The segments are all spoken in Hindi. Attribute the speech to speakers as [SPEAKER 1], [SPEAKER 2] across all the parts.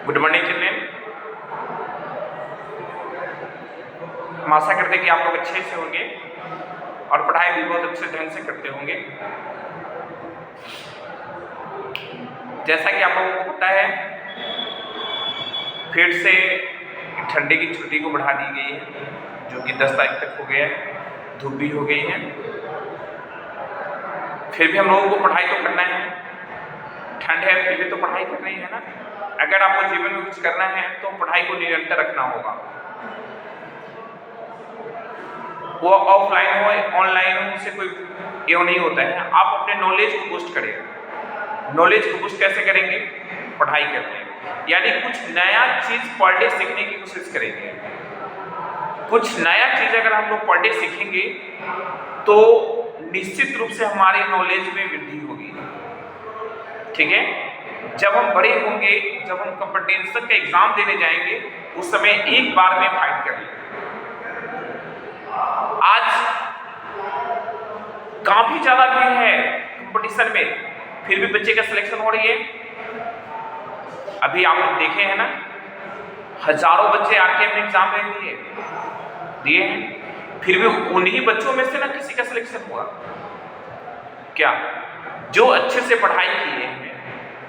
[SPEAKER 1] Good morning children. हम आशा करते हैं कि आप लोग अच्छे से होंगे और पढ़ाई भी बहुत अच्छे ढंग से करते होंगे। जैसा कि आप लोगों को पता है, फिर से ठंडी की छुट्टी को बढ़ा दी गई है, जो कि 10 तारीख तक हो गया है। धूप भी हो गई है, फिर भी हम लोगों को पढ़ाई तो करना है। ठंड है फिर भी तो पढ़ाई करनी है ना। अगर आपको जीवन में कुछ करना है तो पढ़ाई को निरंतर रखना होगा। वो ऑफलाइन हो ऑनलाइन हो, उससे कोई ये नहीं होता है। आप अपने नॉलेज को बूस्ट करें। नॉलेज को बूस्ट कैसे करेंगे? पढ़ाई करके, यानी कुछ नया चीज पर डे सीखने की कोशिश करेंगे। कुछ नया चीज अगर हम लोग पर डे सीखेंगे तो निश्चित रूप से हमारी नॉलेज में वृद्धि होगी। ठीक है, जब हम बड़े होंगे, जब हम कॉम्पिटिशन का एग्जाम देने जाएंगे, उस समय एक बार में फाइट कर लेंगे। आज काफी ज्यादा भीड़ है कंपटीशन में, फिर भी बच्चे का सिलेक्शन हो रही है। अभी आप लोग देखे हैं ना, हजारों बच्चे आके अपने एग्जाम दिए हैं, फिर भी उन्हीं बच्चों में से ना किसी का सिलेक्शन हुआ। क्या जो अच्छे से पढ़ाई किए हैं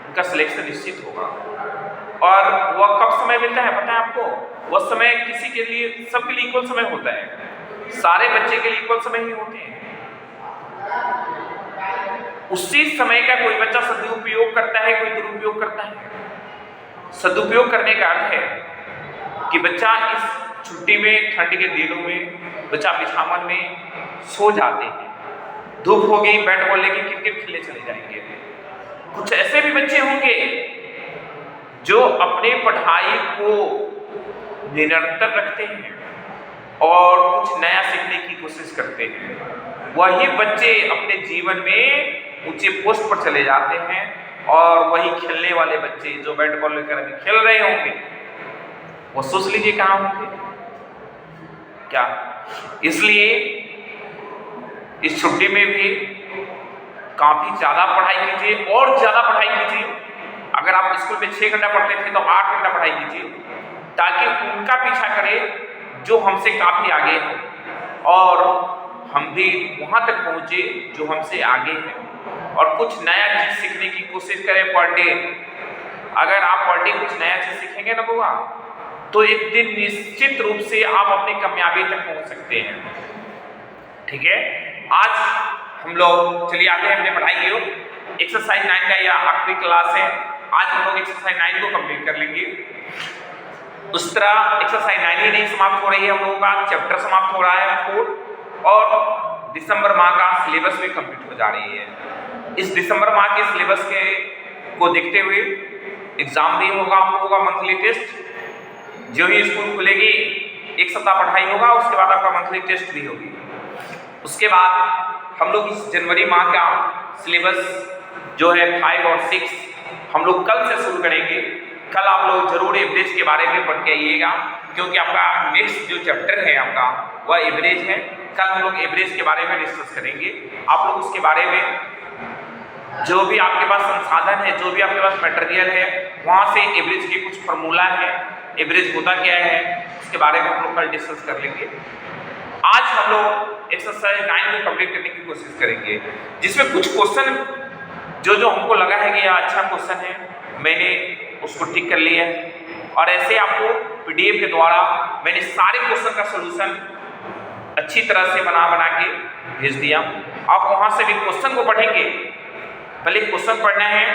[SPEAKER 1] उनका सिलेक्शन निश्चित होगा। और वह कब समय मिलता है पता है आपको? वह समय किसी के लिए, सबके लिए इक्वल समय होता है। सारे बच्चे के लिए इक्वल समय ही होते हैं। उसी समय का कोई बच्चा सदुपयोग करता है, कोई दुरुपयोग करता है। सदुपयोग करने का अर्थ है कि बच्चा इस छुट्टी में, ठंड के दिनों में बच्चा बिछावन में सो जाते हैं। धूप होगी, बैट बॉल लेके क्रिकेट खेलने चले जाएंगे। कुछ ऐसे भी बच्चे होंगे जो अपने पढ़ाई को निरंतर रखते हैं और कुछ नया सीखने की कोशिश करते हैं। वही बच्चे अपने जीवन में ऊंचे पोस्ट पर चले जाते हैं। और वही खेलने वाले बच्चे जो बैट बॉल लेकर अभी खेल रहे होंगे, वो सोच लीजिए कहाँ होंगे। क्या इसलिए इस छुट्टी में भी काफी ज्यादा पढ़ाई कीजिए और ज्यादा पढ़ाई कीजिए। अगर आप स्कूल में 6 घंटा पढ़ते थे तो 8 घंटा पढ़ाई कीजिए, ताकि उनका पीछा करें जो हमसे काफी आगे हैं और हम भी वहां तक पहुंचे जो हमसे आगे हैं। और कुछ नया चीज सीखने की कोशिश करें पर डे। अगर आप पर डे कुछ नया चीज सीखेंगे ना बुआ, तो एक दिन निश्चित रूप से आप अपनी कामयाबी तक पहुंच सकते हैं। ठीक है, आज हम लोग चलिए आते हैं अपने पढ़ाई की ओर। एक्सरसाइज 9 का यह आखिरी क्लास है। आज हम लोग एक्सरसाइज 9 को कंप्लीट कर लेंगे। उस तरह एक्सरसाइज 9 ही नहीं समाप्त हो रही है, हम लोगों का चैप्टर समाप्त हो रहा है 4, और दिसंबर माह का सिलेबस भी कंप्लीट हो जा रही है। इस दिसंबर माह के सिलेबस को देखते हुए एग्जाम भी होगा आप लोगों का, मंथली टेस्ट। जो ही स्कूल खुलेगी, एक सप्ताह पढ़ाई होगा, उसके बाद आपका मंथली टेस्ट भी होगी। उसके बाद हम लोग इस जनवरी माह का सिलेबस जो है 5 और 6 हम लोग कल से शुरू करेंगे। कल आप लोग जरूर एवरेज के बारे में पढ़ के आइएगा, क्योंकि आपका नेक्स्ट जो चैप्टर है आपका वह एवरेज है। कल हम लोग एवरेज के बारे में डिस्कस करेंगे। आप लोग उसके बारे में जो भी आपके पास संसाधन है, जो भी आपके पास मटेरियल है, वहाँ से एवरेज के कुछ फार्मूला है, एवरेज होता क्या है, उसके बारे में हम लोग कल डिस्कस कर लेंगे। आज हम लोग एक्सरसाइज 9 को कंप्लीट करने की कोशिश करेंगे, जिसमें कुछ क्वेश्चन जो हमको लगा है कि यह अच्छा क्वेश्चन है, मैंने उसको टिक कर लिया है। और ऐसे आपको पीडीएफ के द्वारा मैंने सारे क्वेश्चन का सलूशन अच्छी तरह से बना के भेज दिया। आप वहाँ से भी क्वेश्चन को पढ़ेंगे। पहले क्वेश्चन पढ़ना है,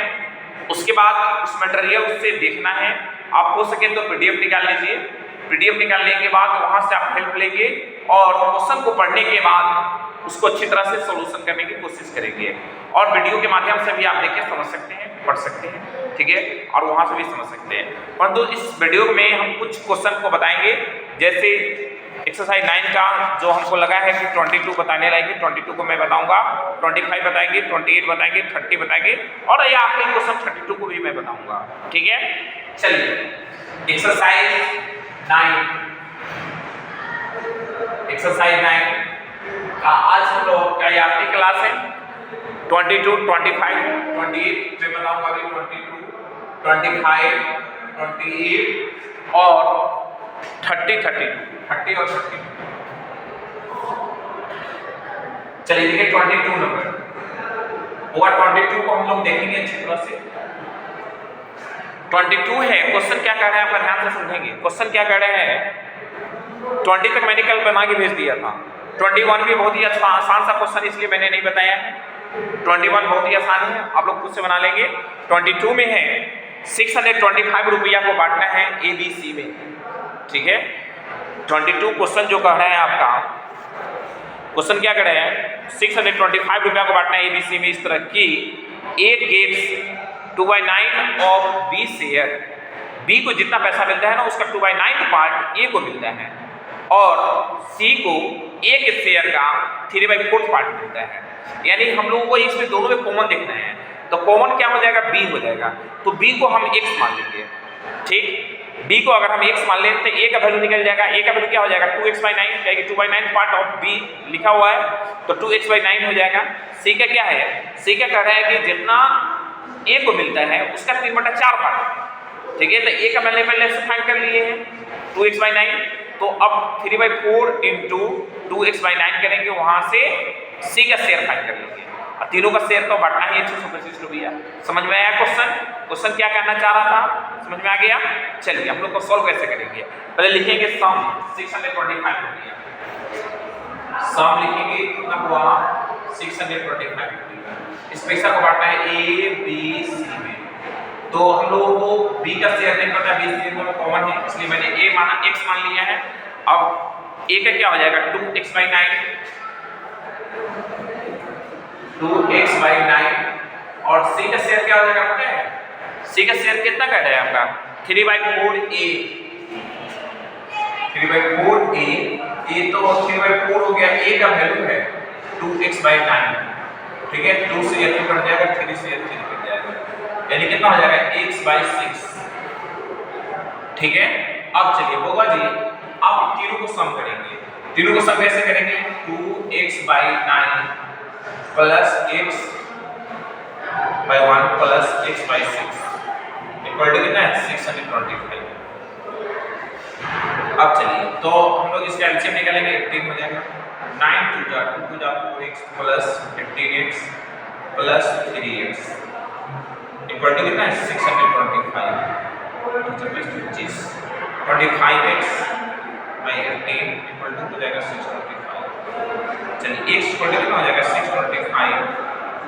[SPEAKER 1] उसके बाद उस मटेरियल से देखना है। आप हो सके तो पीडीएफ निकाल लीजिए। पीडीएफ निकालने के बाद वहाँ से आप हेल्प लेंगे और क्वेश्चन को पढ़ने के बाद उसको अच्छी तरह से सॉल्यूशन करने की कोशिश करेंगे। और वीडियो के माध्यम से भी आप देख के समझ सकते हैं, पढ़ सकते हैं। ठीक है, और वहाँ से भी समझ सकते हैं। परंतु इस वीडियो में हम कुछ क्वेश्चन को बताएंगे, जैसे एक्सरसाइज 9 का जो हमको लगा है कि 22 बताने लायक, 22 को मैं बताऊंगा, 25 बताएंगे, 28 बताएंगे, 30 बताएंगे, और ये आखिरी क्वेश्चन 32 को भी मैं बताऊंगा। ठीक है, चलिए एक्सरसाइज 9 का आज हम लोग का आखिरी क्लास है। 22, 25, 28 मैं बताऊंगा अभी। 22, 25, 28 और 30 और 30। चलिए देखिए 22 नंबर, और 22 को हम लोग देखेंगे अच्छी तरह से। 22 है, क्वेश्चन क्या कह रहा है आपका ध्यान से समझेंगे। क्वेश्चन क्या कह रहे हैं, 20 तक मैंने कल बना के भेज दिया था। 21 भी बहुत ही अच्छा आसान सा क्वेश्चन, इसलिए मैंने नहीं बताया है। 21 बहुत ही आसान है, आप लोग खुद से बना लेंगे। 22 में है 625 रुपया को बांटना है ABC में, ठीक है। 22 क्वेश्चन जो कह रहे हैं आपका, क्वेश्चन क्या कह रहे हैं, 625 रुपया को बांटना है ABC में इस तरह की A gets 2/9 of B share. B को जितना पैसा मिलता है ना, उसका 2/9 पार्ट A को मिलता है, और C को A के शेयर का 3/4 पार्ट मिलता है। यानी हम लोगों को इसमें दोनों में कॉमन देखना है, तो कॉमन क्या हो जाएगा, B हो जाएगा। तो B को हम x मान लेंगे, ठीक। B को अगर हम x मान लें तो A का वैल्यू निकल जाएगा। A का वैल्यू क्या हो जाएगा, 2x/9, क्योंकि 2/9 पार्ट ऑफ B लिखा हुआ है, तो 2x/9 हो जाएगा। C का क्या है, C का कह रहा है कि जितना A को मिलता है उसका 3/4 पार्ट, ठीक है। तो A का वैल्यू पहले से फाइंड कर लिए हैं 2x/9, तो अब 3/4 इंटू 2x/9 करेंगे, वहां से C का शेयर फाइंड कर लेंगे, और तीनों का शेयर तो बांटना ही है 625 रुपया। समझ में आया क्वेश्चन क्या कहना चाह रहा था, समझ में आ गया। चलिए हम लोग को सॉल्व कैसे करेंगे, पहले लिखेंगे सम 625 रुपया, सम लिखेंगे कितना हुआ 625 रुपया। इस पैसा को बांटना है ABC में, तो हम लोगों को B का शेयर नहीं पता, B शेयर में कॉमन है, इसलिए मैंने A माना, x मान लिया है। अब A का क्या हो जाएगा, 2x/9, 2x/9, और C का शेयर क्या हो जाएगा पता है, C का शेयर कितना कट है आपका 3/4A, 3/4A, A तो 3/4 हो गया। A का वैल्यू है 2x/9, ठीक है। 2 से ये कट जाएगा, 3 से ये 3 कट जाएगा, यानी कितना हो जाएगा x/6, ठीक है। अब चलिए बोगा जी, अब तीनों को सम करेंगे। तीनों को सम कैसे करेंगे, 2x/9 plus x/1 plus x/6 equal to कितना है 625। अब चलिए तो हम लोग इसका एलसीएम निकालेंगे, 18 हो जाएगा। 9 2 जा 2 जा 4x plus 15x plus 3x equal to कितना है 625, 25x by 18 इक्वल टू हो जाएगा 625। चलिए x इक्वल टू कितना हो जाएगा 625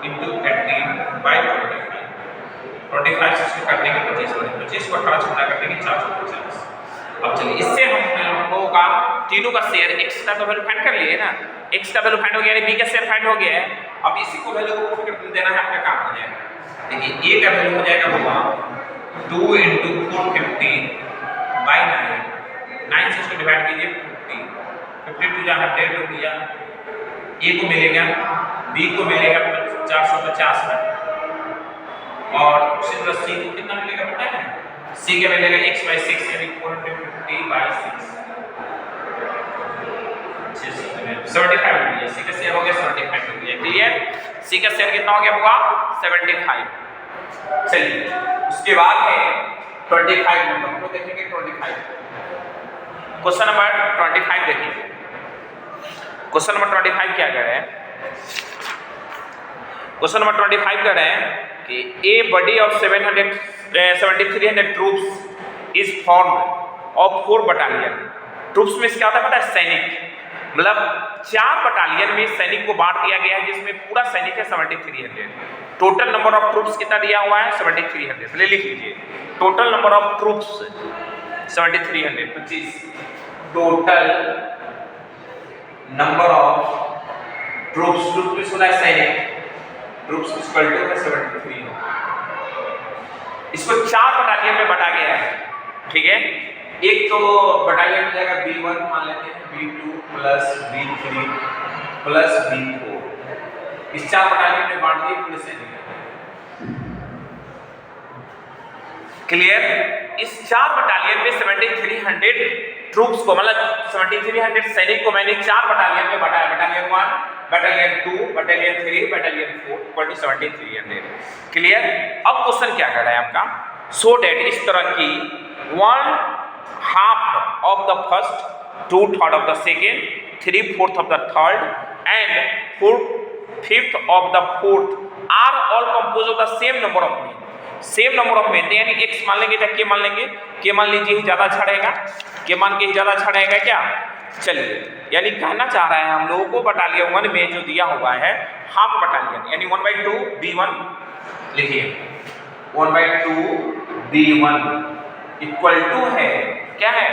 [SPEAKER 1] into 18 by 25, 25 से इसको काटने के 25 बने, 25 को 18 से गुणा करने के 450। अब चलिए इससे हम लोगों का तीनों का शेयर x का तो वैल्यू फाइंड कर लिए ना, x का वैल्यू फाइंड हो गया, यानी b का शेयर फाइंड हो गया है। अब इसी को वैल्यू को पुट कर देना है, आपका काम हो जाएगा। देखिए a का वैल्यू हो जाएगा होगा 2 into 450 by 9, 9 से इसको डिवाइड कीजिए 50, 52 जहाँ 100 हो गया, a को मिलेगा, b को मिलेगा 450 में, और उसी तरह c को कितना मिलेगा पता है, c के मिलेगा x/6 यानी 450/6, 75 हो गया। c का शेयर हो गया 75 हो गया, क्लियर। c का शेयर कितना हो गया होगा 75। चलिए उसके बाद है 25 नंबर, हम लोग देखेंगे 25। क्वेश्चन नंबर 25 देखिए। क्वेश्चन नंबर 25 क्या कह रहे हैं, क्वेश्चन नंबर 25 कह रहे हैं कि a body of 7300 troops is formed of 4 battalion. Troops में क्या होता है पता है, सैनिक, मतलब 4 बटालियन में सैनिक को बांट दिया गया है, जिसमें पूरा सैनिक है 7300। टोटल नंबर ऑफ ट्रूप्स कितना दिया हुआ है 7300, पहले लिख लीजिए। Total number of troops 7300, 25। Total number of troops, troops में सुना है सैनिक, ट्रूप्स इक्वल टू है 73। इसको 4 बटालियन में बांटा गया है, ठीक है। एक तो बटालियन मिल जाएगा B1 मान लेते हैं, B2 plus B3 plus B4, इस 4 बटालियन में बांट दिए पूरे सैनिक, क्लियर। इस 4 बटालियन में 7300 ट्रूप्स को, मतलब 7300 सैनिक को मैंने 4 बटालियन में बांटा है, battalion 1, battalion 2, battalion 3, battalion 4 equal to 7300, clear. अब क्वेश्चन क्या कर रहा है आपका, सो डेट इस तरह की 1/2 of the first, 2/3 of the second, 3/4 of the third and 4/5 of the fourth are all compose of the same number of men. Same number of men यानी x मान लेंगे या k मान लेंगे, k मान लीजिए ही ज्यादा अच्छा रहेगा, k मान के ही ज्यादा अच्छा रहेगा क्या। चलिए यानी कहना चाह रहा है हम लोगों को बटालियन 1 में जो दिया हुआ है हाफ बटालियन यानी 1/2 B1 लिखिए 1/2 B1 इक्वल टू है क्या है,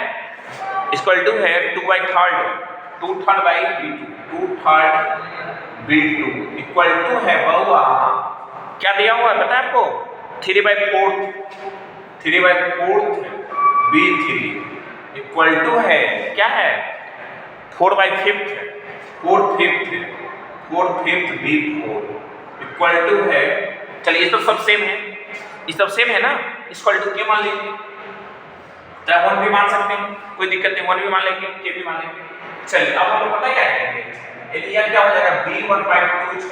[SPEAKER 1] इक्वल टू है 2/3 2/3 by B2 2/3 B2 equal to है बहुआ क्या दिया हुआ है पता है आपको 3/4 B3 इक्वल टू है क्या है 4/5 B4 इक्वल टू है। चलिए ये तो सब सेम है, ये सब सेम है ना, इक्वल टू के मान लेंगे, चाहे 1 भी मान सकते हैं कोई दिक्कत नहीं, 1 भी मान लेंगे के भी मान लेंगे। चलिए अब हम लोग पता क्या करेंगे, यदि यह क्या हो जाएगा B1/2 इक्वल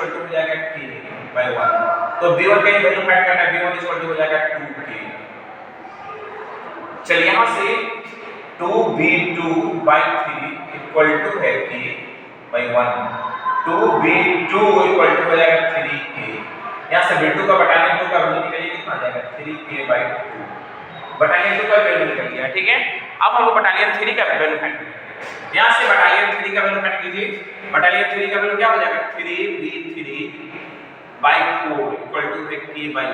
[SPEAKER 1] टू हो जाएगा K/1, तो B1 का वैल्यू फाइंड करना है, B1 इक्वल टू हो जाएगा 2K। चलिए यहां से 2B2/3 इक्वल टू है K/1, 2B2 इक्वल टू हो जाएगा 3K। यहां से B2 का बटालियन 2 का वैल्यू निकलिए कितना आ जाएगा 3K/2, बटालियन 2 का वैल्यू निकल गया, ठीक है। अब हम लोग बटालियन 3 का वैल्यू फाइंड करेंगे, यहां से बटालियन 3 का वैल्यू फाइंड कीजिए, बटालियन 3 का वैल्यू क्या हो जाएगा 3B3/4 इक्वल टू है K/1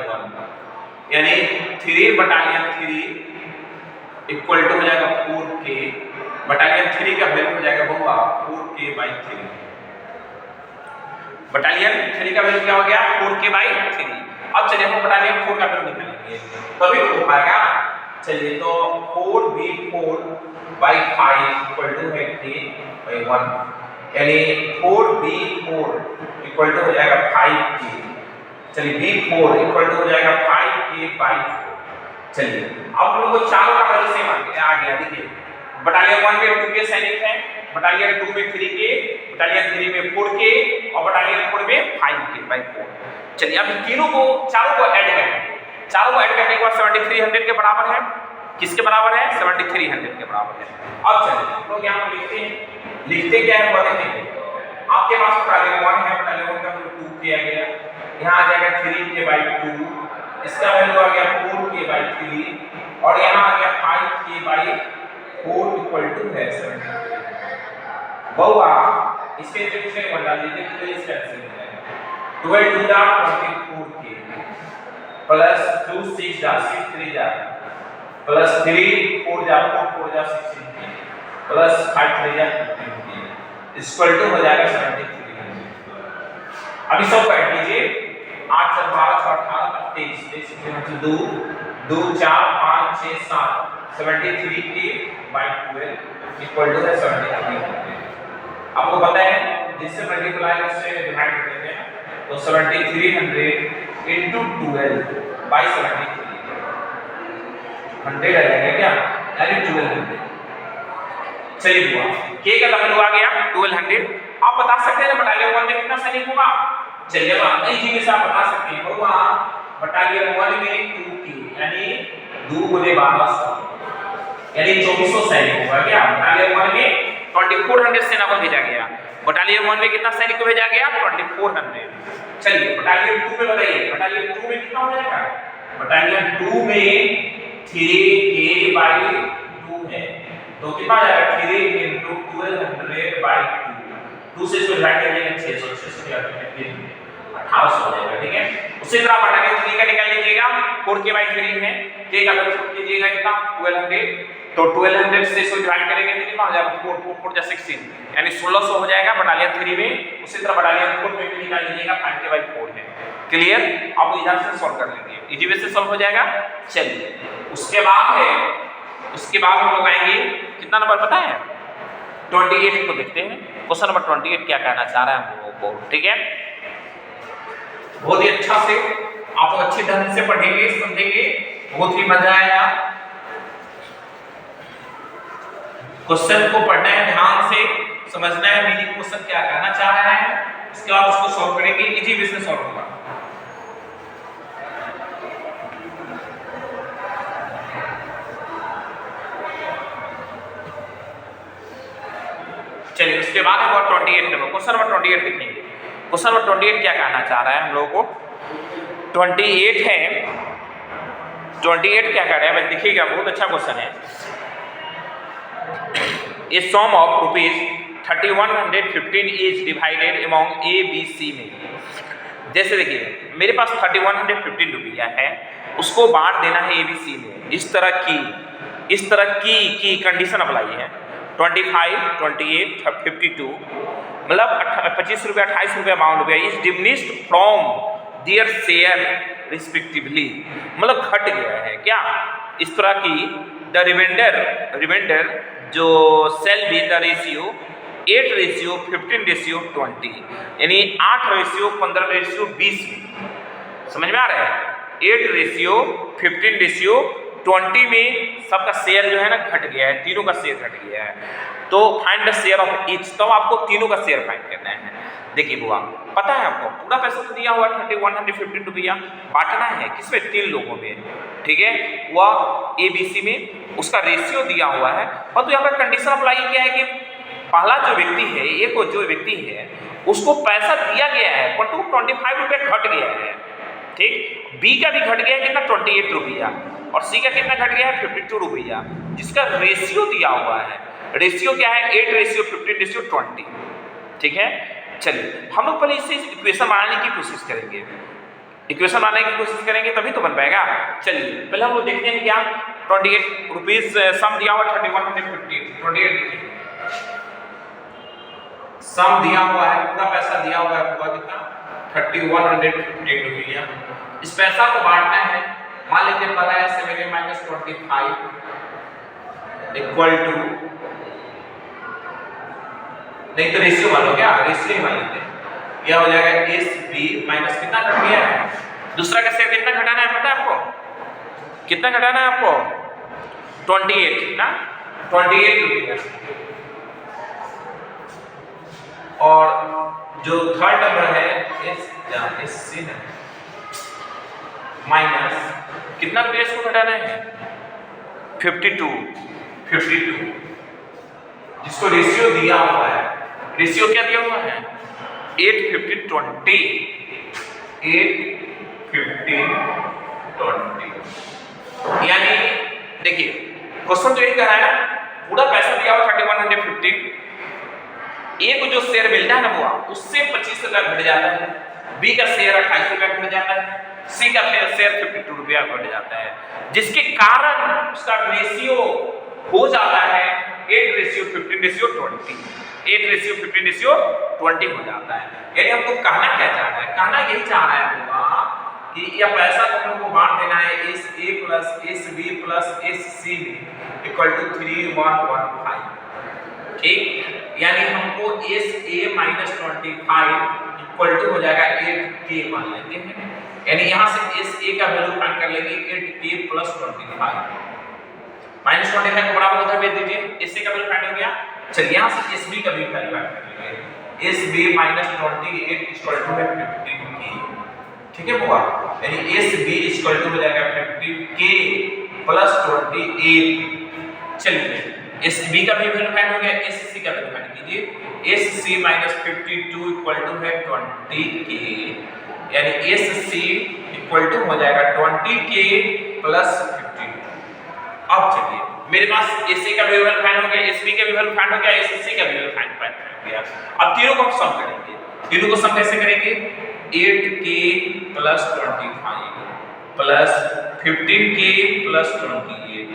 [SPEAKER 1] यानी 3 बटालियन 3 इक्वल टू हो जाएगा 4K, बटालियन 3 का वैल्यू हो जाएगा बहुआ 4K/3, बटालियन 3 का वैल्यू क्या हो गया 4K/3। अब चलिए हम बटालियन 4 का वैल्यू निकालेंगे तभी हो पाएगा। चलिए तो 4B4/5 इक्वल टू है K/1 यानी 4B4 इक्वल टू हो जाएगा 5K। चलिए B4 इक्वल टू हो जाएगा 5K/4। चलिए अब हम लोग को चारों का वैल्यू सेम आ गया, देखिए बटालियन 1 में 2K सैनिक है, बटालियन 2 में 3K, बटालियन 3 में 4K और बटालियन 4 में 5K/4। चलिए अब तीनों को चारों को ऐड करेंगे, चारों को ऐड करने के बाद 7300 के बराबर है, किसके बराबर है 7300 के बराबर है। अब चलिए हम लोग यहाँ पर लिखते हैं, लिखते क्या है वो देखेंगे, आपके पास बटालियन 1 है, बटालियन 1 का वैल्यू 2K आ गया, यहाँ आ जाएगा 3K/2, इसका वैल्यू आ गया 4K/3 और यहाँ आ गया 5K/4 इक्वल टू है 73। बहुआ इसके जगह बना लीजिए तो इस कैंसिल हो जाएगा, 12 2 24K plus 2 6 6 3 plus 3 4 4 16 plus 5 3 15 equal to हो जाएगा 73। अभी सब ऐड कीजिए, 8 4 12 6 18 23 2 2 4 5 6 7 73K/12 इक्वल टू है 73। आपको पता है जिससे मल्टीप्लाई उससे डिवाइड कर देते हैं तो 7300 into 12/73 100 आ जाएगा क्या यानी 1200। चलिए हुआ K का वैल्यू आ गया 1200। आप बता सकते हैं बटालियन 1 में कितना सैनिक होगा, चलिए आप इजी से आप बता सकते हैं होगा बटालियन 1 में 2K यानी 2 × 1200 यानी 2400 सैनिक होगा क्या। बटालियन 1 में 2400 सेना को भेजा गया, बटालियन 1 में कितना सैनिक को भेजा गया 2400। चलिए बटालियन 2 में बताइए, बटालियन 2 में कितना हो जाएगा, बटालियन 2 में 3K/2 है तो कितना आ जाएगा 3 × 1200/2, 2 से इसको डिवाइड कर देंगे 600 1800 हो जाएगा, ठीक है। उसी तरह बटालियन 3 का निकाल लीजिएगा 4K/3 है, K का वैल्यू पुट कीजिएगा कितना 1200 तो 1200 से इसको डिवाइड करेंगे तो कितना हो जाएगा 4 4 16 यानी 1600 हो जाएगा बटालियन 3 में। उसी तरह बटालियन 4 में भी निकाल लीजिएगा 5K/4 है। क्लियर, आप इधर से सॉल्व कर लेंगे, इजी वे से सॉल्व हो जाएगा। चलिए उसके बाद हम लोग आएंगे कितना नंबर पता है 28 को देखते हैं, क्वेश्चन नंबर 28 क्या कहना चाह रहा है हम लोगों को, ठीक है। बहुत ही अच्छा से आप अच्छे ढंग से पढ़ेंगे समझेंगे, बहुत ही मजा आएगा। क्वेश्चन को पढ़ना है, ध्यान से समझना है मीनिंग क्वेश्चन क्या कहना चाह रहा है, उसके बाद उसको सॉल्व करेंगे, इजी वे से सॉल्व होगा। 28 नंबर, क्वेश्चन नंबर 28 देखेंगे। क्वेश्चन नंबर 28 क्या कहना चाह रहा है हम लोगों को? 28 है, 28 क्या कह रहा है भाई, देखिएगा बहुत अच्छा क्वेश्चन है। A sum of rupees 3115 is divided among A B C में। जैसे देखिए मेरे पास 3115 रुपया है, उसको बांट देना है ए बी सी में। इस तरह की कंडीशन अप्लाई है। 25, 28, 52 मतलब 25 रुपया 28 रुपया 52 रुपया is diminished from their share respectively, मतलब घट गया है क्या? इस तरह की द रिमाइंडर जो सेल बी द रेशियो 8:15:20, यानी 8:15:20 समझ में आ रहा है? 8:15:20 में सबका शेयर जो है ना घट गया है, तीनों का शेयर घट गया है। तो find the share of each, तो आपको तीनों का शेयर फाइंड करना है। देखिए बुआ, पता है आपको पूरा पैसा तो दिया हुआ 3115 रुपया, बांटना है किसमें? 3 लोगों में, ठीक है? वह ए बी सी में, उसका रेशियो दिया हुआ है। और तो यहाँ पर कंडीशन अप्लाई किया है कि पहला जो व्यक्ति है, एक जो व्यक्ति है उसको पैसा दिया गया है परंतु 25 रुपये घट गया है, ठीक? बी का भी घट गया है कितना? 28 रुपया, और सी का कितना घट गया है? 52 रुपया, जिसका रेशियो दिया हुआ है। रेशियो क्या है? 8:15:20, ठीक है? चलिए हम लोग पहले इसे इक्वेशन बनाने की कोशिश करेंगे, इक्वेशन बनाने की कोशिश करेंगे तभी तो बन पाएगा। चलिए पहले हम लोग देखते हैं क्या 28 रुपीज सम दिया हुआ 3115, 28 देखिए सम दिया हुआ है, पूरा पैसा दिया हुआ है, पूरा कितना? 3115 रुपया। इस पैसा को बांटना है, मान लेते पता है 7 - 25 इक्वल टू, नहीं तो रेशियो मान लो, क्या रेशियो मान लेते हैं, यह हो जाएगा एस बी माइनस कितना घट गया है? दूसरा का शेयर कितना घटाना है पता है आपको? कितना घटाना है आपको? 28 ना, 28 रुपया। और जो थर्ड नंबर है एस सी ना माइनस कितना रुपया इसको घटाना है? 52, जिसको रेशियो दिया हुआ है। रेशियो क्या दिया हुआ है? 8:15:20, 8:15:20। यानी देखिए क्वेश्चन जो ये कह रहा है ना, पूरा पैसा दिया हुआ 3115, एक जो शेयर मिलता है ना बुआ, उससे 25 रुपया घट जाता है, बी का शेयर 28 रुपया घट जाता है, सी का शेयर 52 रुपया घट जाता है, जिसके कारण उसका रेशियो हो जाता है 8:15:20, 8:15:20 हो जाता है। यानी हमको कहना क्या चाह रहा है? कहना यही चाह रहा है बुआ कि यह पैसा को हमको बांट देना है S A plus S B plus S C में इक्वल टू 3115, ठीक? यानी हमको S A minus 25 equal to हो जाएगा 8k मान लेते हैं, यानी यहाँ से एस ए का वैल्यू फाइंड कर लेंगे 8k प्लस 25, माइनस 25 को बराबर उधर भेज दीजिए, एस ए का वैल्यू फाइंड हो गया। चलिए यहाँ से एस बी का वैल्यू फाइंड कर लेंगे, S B minus 28 equal to 15k, ठीक है बुआ? यानी एस बी इक्वल टू हो जाएगा 15k प्लस 28। चलिए एस बी का भी वैल्यू फाइंड हो गया, एस सी का वैल्यू फाइंड कीजिए, S C minus 52 equal to है 20k, यानी एस सी इक्वल टू हो जाएगा 20k प्लस 52। अब चलिए मेरे पास एस सी का भी वैल्यू फाइंड हो गया, एस बी का भी वैल्यू फाइंड हो गया, एस सी का भी वैल्यू फाइंड हो गया। अब तीनों को हम सम करेंगे, तीनों को सम कैसे करेंगे? 8k plus 25 plus 15k plus 28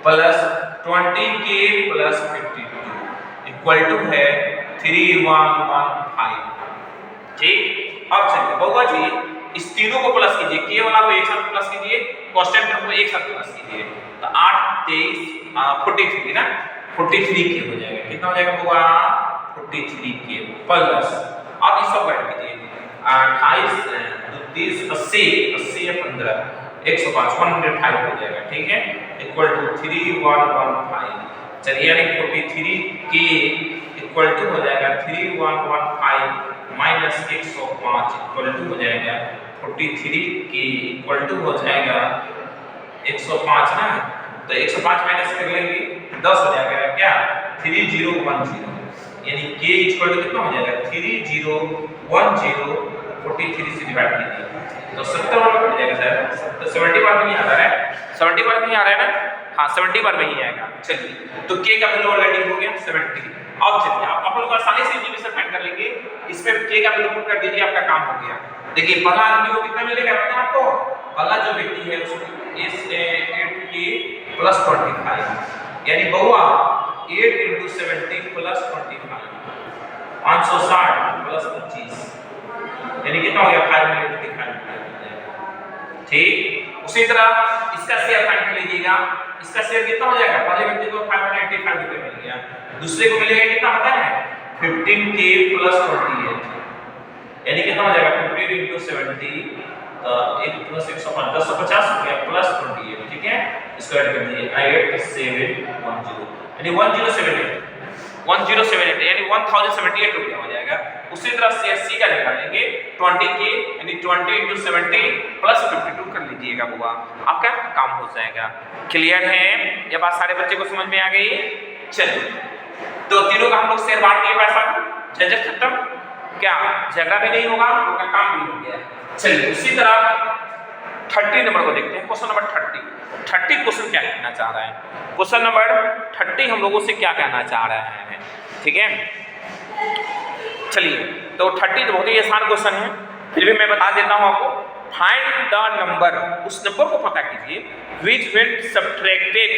[SPEAKER 1] plus 20k plus 52 equal to है 3115, ठीक? अब चलिए बउआ जी इस तीनों को प्लस कीजिए, k वाला को एक साथ प्लस कीजिए, कांस्टेंट टर्म को एक साथ प्लस कीजिए, तो 8 23 43 ना, 43k हो जाएगा। कितना हो जाएगा बउआ? 43k प्लस, अब इसको ऐड कीजिए, 28 30 80 80 या 15 105 105 हो जाएगा, ठीक है? Equal to 3115। चलिए यानी 43k इक्वल टू हो जाएगा 3115 माइनस 105 इक्वल टू हो जाएगा 43k इक्वल टू हो जाएगा 105 ना, तो 105 माइनस कर लेंगे 10 हो जाएगा क्या? 3010, यानी k इक्वल टू कितना हो जाएगा 301043 से डिवाइड कीजिए तो 70 बार कट जाएगा सर। तो 70 बार में नहीं आ रहा है, 70 बार नहीं आ रहा है ना, हाँ 70 बार में ही आएगा। चलिए तो k का वैल्यू ऑलरेडी हो गया 70। अब चलिए आप लोग आसानी से इंटीग्रेशन फाइंड कर लेंगे, इसमें k का वैल्यू पुट कर दीजिए, आपका काम हो गया। देखिए पहला आदमी को कितना मिलेगा पता है आपको, पहला जो व्यक्ति है उसको इस 8k + 25 यानी बहुआ 8 × 70 + 25 560 + 25 यानी कितना हो गया 585। ठीक, उसी तरह इसका शेयर फाइंड कर लीजिएगा, इसका शेयर कितना हो जाएगा, पहले व्यक्ति को 585 रुपए मिल गया, दूसरे को मिलेगा कितना पता है 15k + 28 यानी कितना हो जाएगा 15 × 70 1 + 105 1050 रुपया + 28। ठीक है, इसको ऐड कर दीजिए 8710 यानी 1078 यानी 1078 रुपया हो जाएगा। उसी तरह शेयर सी का निकालेंगे 20k यानी 20 × 70 + 52 कर लीजिएगा बुआ, आपका काम हो जाएगा। क्लियर है, ये बात सारे बच्चे को समझ में आ गई। चलिए तो तीनों का हम लोग शेयर बांट दिए, पैसा झंझट खत्म, क्या झगड़ा भी नहीं होगा, उनका काम भी हो गया। चलिए उसी तरह 30 नंबर को देखते हैं, क्वेश्चन नंबर 30 क्वेश्चन क्या कहना चाह रहा है, क्वेश्चन नंबर 30 हम लोगों से क्या कहना चाह रहा है। ठीक है, चलिए तो 30 बहुत ही आसान क्वेश्चन है, फिर भी मैं बता देता हूं आपको। फाइंड द नंबर, उस नंबर को पता कीजिए विच when subtracted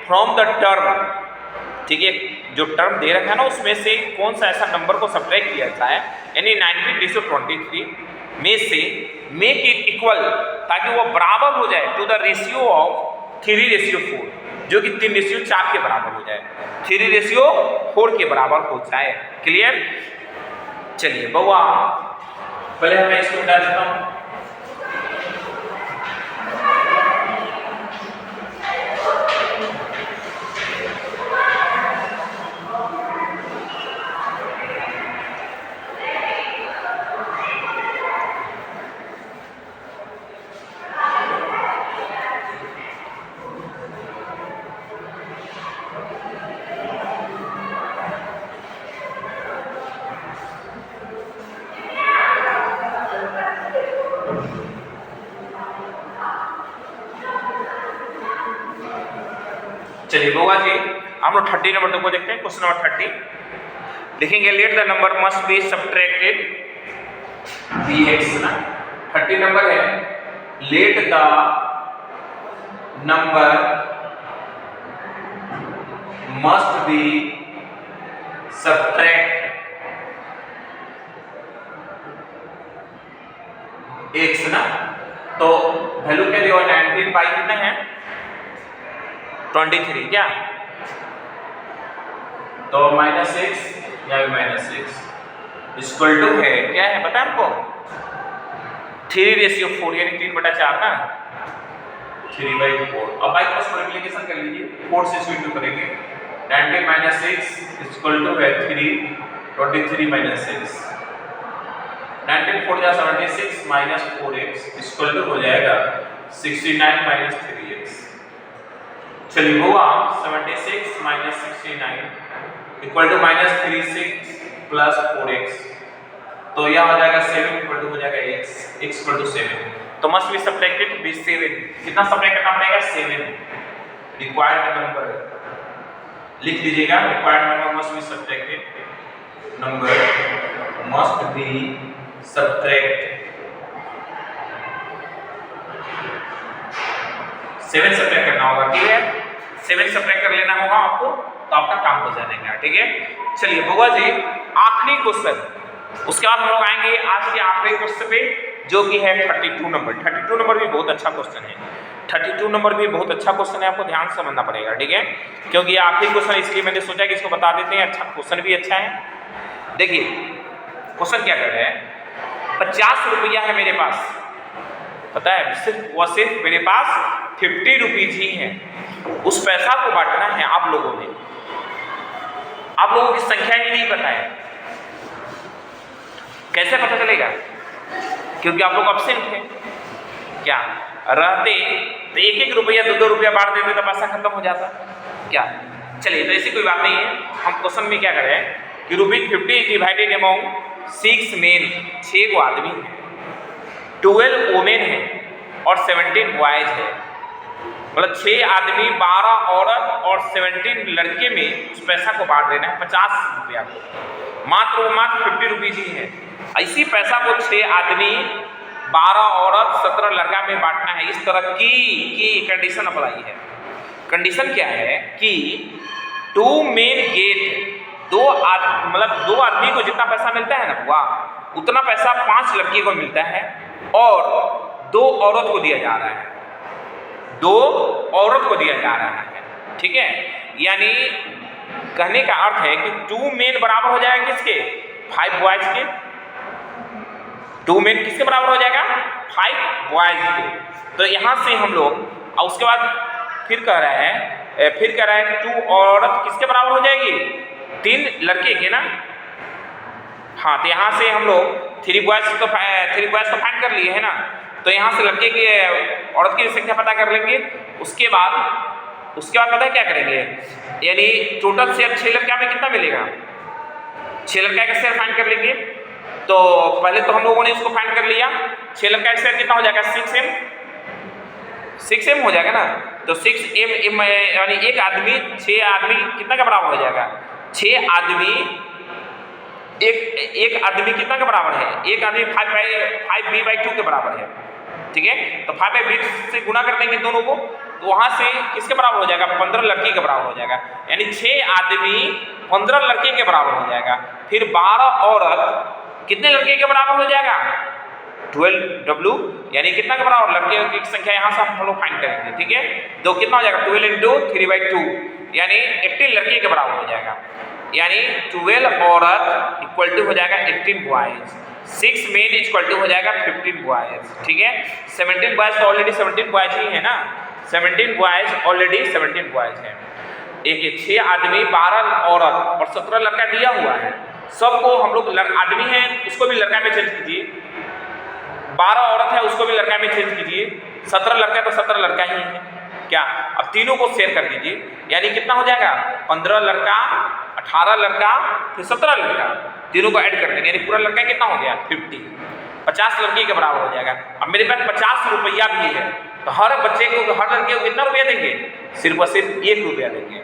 [SPEAKER 1] from the term. ठीक है, जो टर्म दे रखा है ना उसमें से कौन सा ऐसा नंबर को सब्ट्रैक्ट किया जाता है, यानी 19/23 में से मेक इट इक्वल, ताकि वो बराबर हो जाए टू द रेशियो ऑफ 3/4 जो कि 3/4 के बराबर हो जाए, 3/4 के बराबर हो जाए। क्लियर, चलिए बउआ पहले मैं इसको हटा देता हूं। चलिए बउआ जी हम लोग 30 नंबर तक को देखते हैं। क्वेश्चन नंबर 30 लिखेंगे, let the number must be subtracted bx ना 30 नंबर है, let the number must be subtract x ना, तो वैल्यू क्या दिया 19 बाई कितना है 23 क्या, तो -6 या -6 इक्वल टू है क्या है पता है आपको 3/4 यानी 3/4 ना 3/4। अब बाई क्रॉस मल्टीप्लिकेशन कर लीजिए, 4 से इसको इंटू करेंगे 19 - 6 इक्वल टू है 3 23 - 6 19 4 जा 76 -4x इक्वल टू हो जाएगा 69 - 3x। चलिए हुआ 76 - 69 इक्वल टू -36 + 4x, तो यह हो जाएगा 7 इक्वल टू हो जाएगा x इक्वल टू 7, तो मस्ट बी सब्ट्रैक्टेड बी 7। कितना सब्ट्रैक्ट करना पड़ेगा 7। रिक्वायर्ड नंबर लिख लीजिएगा, required number must be subtracted, number must be subtract 7 subtract करना होगा। ठीक है, 7 सब्ट्रैक्ट कर लेना होगा आपको, तो आपका काम हो जाएगा। ठीक है, चलिए बुआ जी आखिरी क्वेश्चन, उसके बाद हम लोग आएंगे आज के आखिरी क्वेश्चन पे जो कि है 32 नंबर। 32 नंबर भी बहुत अच्छा क्वेश्चन है, 32 नंबर भी बहुत अच्छा क्वेश्चन है, आपको ध्यान से समझना पड़ेगा। ठीक है, क्योंकि ये आखिरी क्वेश्चन इसलिए मैंने सोचा कि इसको बता देते हैं, अच्छा क्वेश्चन भी अच्छा है। देखिए क्वेश्चन क्या कर रहा है, 50 रुपया है मेरे पास, पता है सिर्फ मेरे पास 50 रुपीज ही है, उस पैसा को बांटना है आप लोगों ने, आप लोगों की संख्या ही नहीं पता है, कैसे पता चलेगा, क्योंकि आप लोग एब्सेंट हैं। क्या रहते तो 1-1 रुपया 2-2 रुपया बांट देते तो पैसा खत्म हो जाता क्या। चलिए तो ऐसी कोई बात नहीं है, हम क्वेश्चन में क्या करें कि ₹50 इज डिवाइडेड अमॉन्ग 6 मेन, 6 को आदमी है, 12 वोमेन है और 17 बॉयज है। मतलब 6 आदमी, 12 औरत और 17 लड़के में उस पैसा को बांट देना है, 50 रुपया को, मात्र वो मात्र ₹50 ही है। इसी पैसा को 6 आदमी, 12 औरत, 17 लड़का में बांटना है। इस तरह की कंडीशन अप्लाई है। कंडीशन क्या है कि 2 मेन गेट, दो आदमी को जितना पैसा मिलता है ना वाह, उतना पैसा 5 लड़की को मिलता है और 2 औरत को दिया जा रहा है, 2 औरत को दिया जा रहा है। ठीक है, यानी कहने का अर्थ है कि 2 मेन बराबर हो जाएगा किसके, 5 बॉयज के। 2 मेन किसके बराबर हो जाएगा, 5 बॉयज के। तो यहां से हम लोग, और उसके बाद फिर कह रहा है 2 औरत किसके बराबर हो जाएगी, 3 लड़के के ना। हाँ, तो यहाँ से हम लोग 3 बॉयज तो फाइंड कर लिए है ना, तो यहाँ से लड़के की औरत की संख्या पता कर लेंगे। उसके बाद पता है क्या करेंगे, यानी टोटल शेयर 6 लड़का में कितना मिलेगा, 6 लड़का का शेयर फाइंड कर लेंगे। तो पहले तो हम लोगों ने इसको फाइंड कर लिया, 6 लड़का का शेयर कितना हो जाएगा, 6m हो जाएगा ना। तो 6m यानी एक आदमी, 6 आदमी कितना का बराबर हो जाएगा, 6 आदमी, एक आदमी कितना के बराबर है, एक आदमी 5b/2 के बराबर है। ठीक है, तो 5/b से गुना कर देंगे दोनों को, तो वहां से किसके बराबर हो जाएगा, 15 लड़की के बराबर हो जाएगा। यानी 6 आदमी 15 लड़के के बराबर हो जाएगा। फिर 12 औरत कितने लड़के के बराबर हो जाएगा, 12w, यानी कितना के बराबर, लड़के की संख्या यहाँ से हम लोग फाइंड करेंगे। ठीक है, तो कितना हो जाएगा, 12 × 3/2, यानी 18 लड़के के बराबर हो जाएगा। यानी 12 औरत इक्वल टू हो जाएगा 18 बॉयज, 6 मेन इक्वल टू हो जाएगा 15 बॉयज। ठीक है, 17 बॉयज तो ऑलरेडी 17 बॉयज ही है ना, 17 बॉयज ऑलरेडी 17 बॉयज है। एक 6 आदमी, 12 औरत और 17 लड़का दिया हुआ है। सबको हम लोग, आदमी है उसको भी लड़का में चेंज कीजिए, 12 औरत है उसको भी लड़का में चेंज कीजिए, 17 लड़का तो 17 लड़का ही है क्या। अब तीनों को शेयर कर दीजिए, यानी कितना हो जाएगा, 15 लड़का, 18 लड़का, फिर 17 लड़का, तीनों को ऐड कर देंगे, यानी पूरा लड़का कितना हो गया, 50, 50 लड़की के बराबर हो जाएगा। अब मेरे पास 50 रुपया भी है, तो हर बच्चे को, हर लड़के को कितना रुपया देंगे, सिर्फ और सिर्फ 1 रुपया देंगे,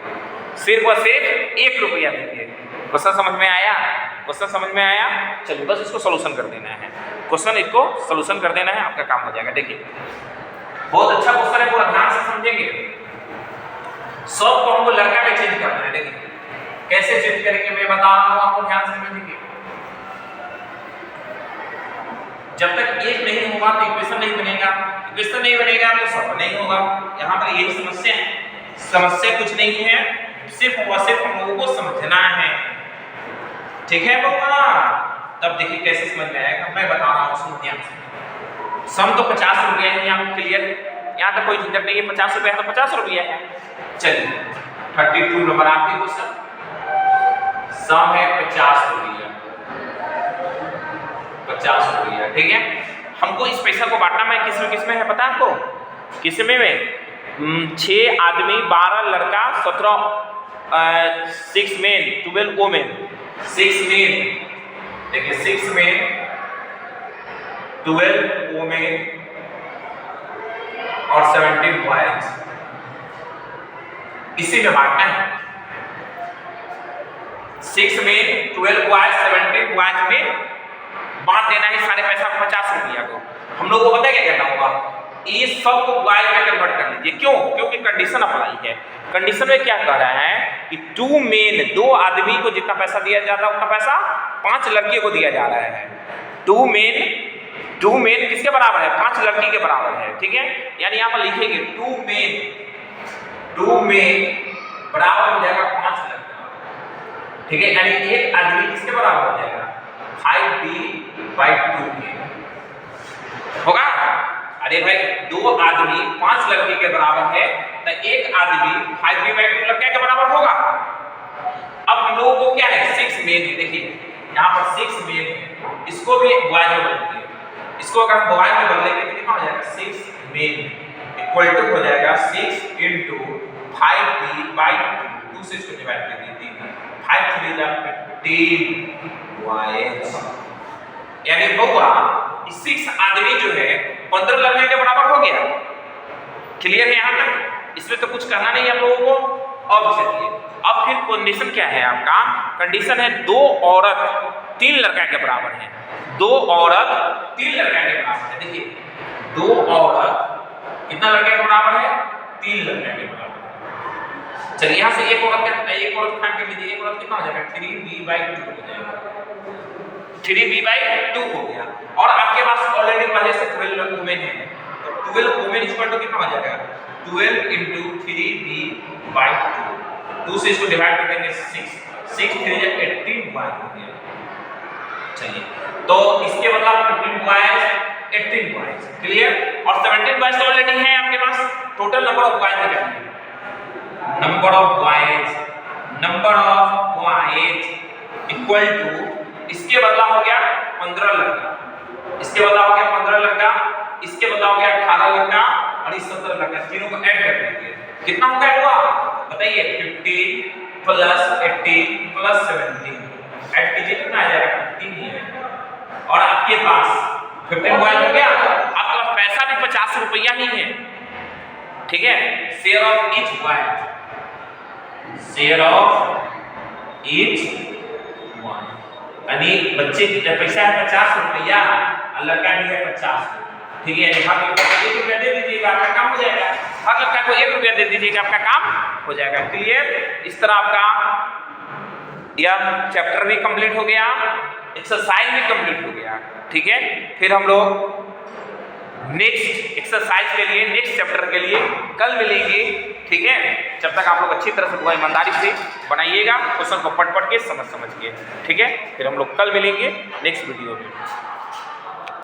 [SPEAKER 1] सिर्फ और सिर्फ 1 रुपया देंगे। क्वेश्चन समझ में आया, क्वेश्चन समझ में आया। चलिए बस इसको सोल्यूशन कर देना है, क्वेश्चन इसको सोल्यूशन कर देना है, आपका काम हो जाएगा। देखिए बहुत अच्छा क्वेश्चन है, पूरा ध्यान से समझेंगे। 100 को हमको लड़का में चेंज करना है। देखिए कैसे चेंज करेंगे मैं बता रहा हूं आपको, ध्यान से समझेंगे। जब तक 1 नहीं होगा तो इक्वेशन नहीं बनेगा, इक्वेशन नहीं बनेगा तो सब नहीं होगा। यहाँ पर यही समस्या है, समस्या कुछ नहीं है, सिर्फ और सिर्फ हम लोगों को समझना है। ठीक है बउआ, तब देखिए कैसे समझ में आएगा, मैं बता रहा हूँ, सुनो ध्यान से। सम तो 50 रुपये है, यहाँ क्लियर, यहाँ तक कोई झंझट नहीं है, 50 रुपये है तो 50 रुपये है। चलिए 32 नंबर आपके क्वेश्चन, सम है 50 रुपया, 50 रुपया। ठीक है, हमको इस पैसा को बांटना में किस में है पता है आपको, किस में 6 आदमी, 12 लड़का, 6 मेन, 12 वोमेन, 6 मेन, देखिए 6 मेन, 12 वोमेन और 17 बॉयज, इसी में बांटना है। 6 में 12 बॉयज, 17 बॉयज में बांट देना है सारे पैसा 50 रुपया को। हम लोग को पता है क्या करना होगा, ये सब को बॉयज में कन्वर्ट कर लीजिए। क्यों, क्योंकि कंडीशन अप्लाई है। कंडीशन में क्या कह रहा है कि 2 मेन, 2 आदमी को जितना पैसा दिया जाता है उतना पैसा 5 लड़के को दिया जा रहा है। 2 मेन किसके बराबर है, 5 लड़की के बराबर है। ठीक है, यानी यहाँ पर लिखेंगे 2 मेन बराबर हो जाएगा 5 लड़का। ठीक है, यानी एक आदमी किसके बराबर हो जाएगा, 5b/2 के होगा। अरे भाई 2 आदमी 5 लड़के के बराबर है, तो एक आदमी 5b/2 लड़के के बराबर होगा। अब हम लोगों को क्या है, 6 मेन है। देखिए यहाँ पर 6 मेन है, इसको भी बॉय में बदलेंगे, इसको अगर हम बॉय में बदलेंगे तो कितना हो जाएगा, 6 मेन इक्वल टू हो जाएगा 6 × 5b/2, 2 से इसको डिवाइड कर दीजिए, 5 3 जा 18 यानी बउआ 6 आदमी जो है 15 लड़के के बराबर हो गया। क्लियर है यहां तक? इसमें तो कुछ करना नहीं है आप लोगों को। अब चलिए, अब फिर कंडीशन क्या है आपका? कंडीशन है 2 औरत 3 लड़का के बराबर है। 2 औरत 3 लड़का के बराबर है। देखिए 2 औरत कितना लड़का के बराबर है? 3 लड़का के बराबर। चलिए यहां से एक औरत फाइंड कर लीजिए। एक औरत कितना हो जाएगा? 3b/2 हो जाएगा। 3b/2 हो गया। और आपके पास ऑलरेडी पहले से 12 वुमेन है, तो 12 वुमेन इक्वल टू कितना हो जाएगा? 12 × 3b/2। 2 से इसको डिवाइड कर देंगे 6 3 18 बॉय हो गया। चलिए तो इसके मतलब 15 बॉयज 18 बॉयज। क्लियर? और 17 बॉयज ऑलरेडी है आपके पास। टोटल नंबर ऑफ बॉयज निकालिए। Number of boys equal to, इसके बदला हो गया 15 लड़का, इसके बदला हो गया 15 लड़का, इसके बदला हो गया 18 लड़का और इस 17 लड़का, तीनों को ऐड कर दीजिए। कितना हो गया हुआ बताइए? 15 + 18 + 17 ऐड कीजिए, कितना आ जाएगा? 15 ही है। और आपके पास 15 बॉयज हो गया। आपके पास पैसा भी 50 रुपया ही है। ठीक है? Share of each boy, share of each one, यानी बच्चे का पैसा है 50 रुपया और लड़का भी है 50। ठीक है? हर लड़का को 1 रुपया दे दीजिएगा, आपका काम हो जाएगा। हर लड़का को 1 रुपया दे दीजिएगा, आपका काम हो जाएगा। क्लियर? इस तरह आपका यह चैप्टर भी कंप्लीट हो गया, एक्सरसाइज भी कंप्लीट हो गया। ठीक है? फिर हम लोग नेक्स्ट एक्सरसाइज के लिए, नेक्स्ट चैप्टर के लिए कल मिलेंगे। ठीक है? जब तक आप लोग अच्छी तरह से ईमानदारी से बनाइएगा, क्वेश्चन को पढ़ के समझ के। ठीक है? फिर हम लोग कल मिलेंगे नेक्स्ट वीडियो में।